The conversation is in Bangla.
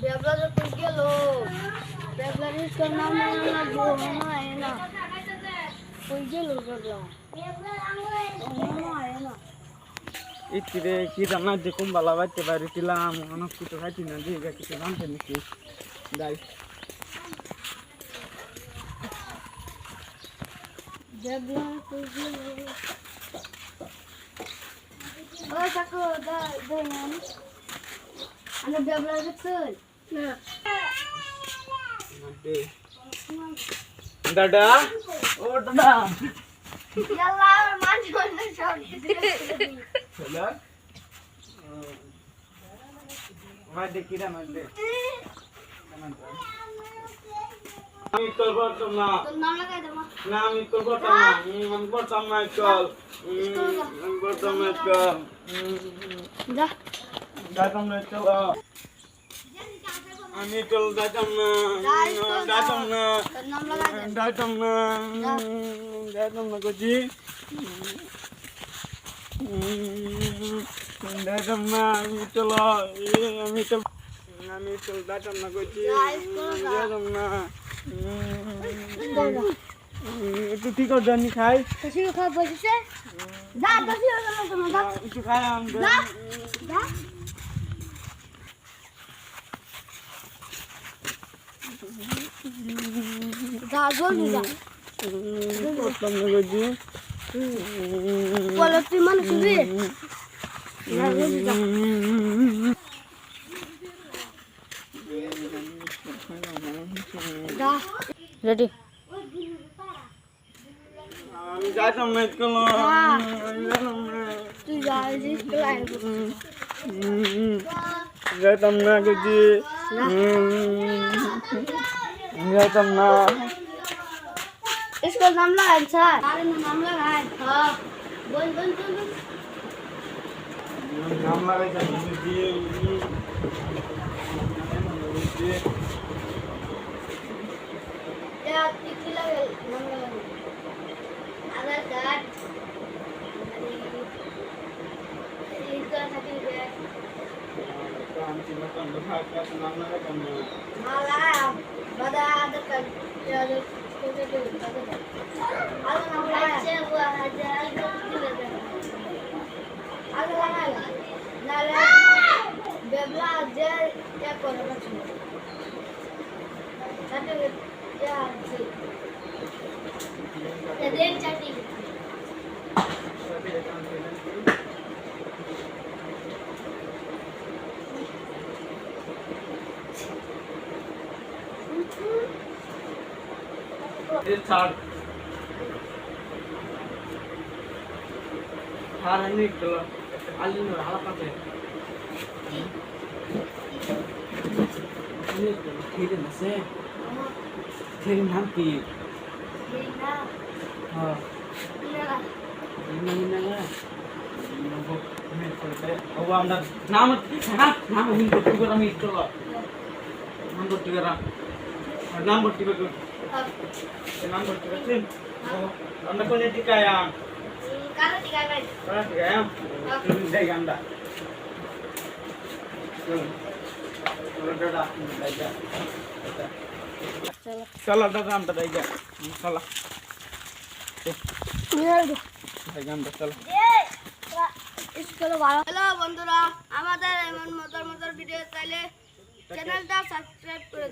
बेबला तो कुछ के लो बेबला इसका नाम ना बोलना है ना कुछ के लो बेबला है ना इतने की जाना देखूं बाला बात के बारे तिलाम अनक कुछ खाती ना जी क्या किसी नाम से निकली दाई बेबला कुछ के लो ओ सको दा नाम अने बेबला रखल ना दादा ओ दादा यल्ला मान छोड़ने छोड़ चला मैं देखी ना मैं दे আমি তোর বর্তম না তোর নাম লাগাই দে মা না আমি তোর বর্তম না আমি বর্তম না চল বর্তম না চল যা যাইতাম না চল আমি চল যাইতাম না তোর নাম লাগাই দে যাইতাম না গজি যাইতাম না আমি চল যাইতাম না গজি যাইতাম না একটু ঠিক করে জানি খাই খুশি খা বসে যা খুশি হলো না তুমি যা একটু খাই আমি যা যা যা জলদি যা করতাম না গজি বলো তুই মানে শুনবি যা জলদি যা যা রেডি আমি যাইতাম না স্কুল তুই যা স্কুল আয় যাইতাম না গজি যাইতাম না स्कूल नाम लगाए सर अरे नाम लगाए हाँ बोल बोल बोल নাম লাগাইতাম গজি या किती लागेल नाम लगाए आधार कार्ड इनकम सर्टिफिकेट आमची लोकां भागाचं नाम लागायचं ना मला बदा आधार कार्ड कोणते ठेवून आलं नाम लगाए हुआ हजार आलं लगाए नाले बेबला जे क्या करो बच्चों सर्टिफिकेट क्या ये देख चाटी ये चार हारनी कल अल्ली नोर हाला पाते ये खेले न से खेले नाम की देखना हां लगा इन्ना नगो मैं करते अब আমরা নাম নাম আমি করতে করে আমি চলো নাম করতে করা নাম করতে করে अब নাম করতে করে আমরা কোনে টিকায়া kalau tiga kali কোনে টিকায়া দেই গান্ডা চলো দাদা দাদা चलो চলো দাদা আমরা দেই যা চলো দেই গান্ডা চলো স্কুলে ভালো হ্যালো বন্ধুরা আমাদের এমন মজার মজার ভিডিও চাইলে চ্যানেলটা সাবস্ক্রাইব করে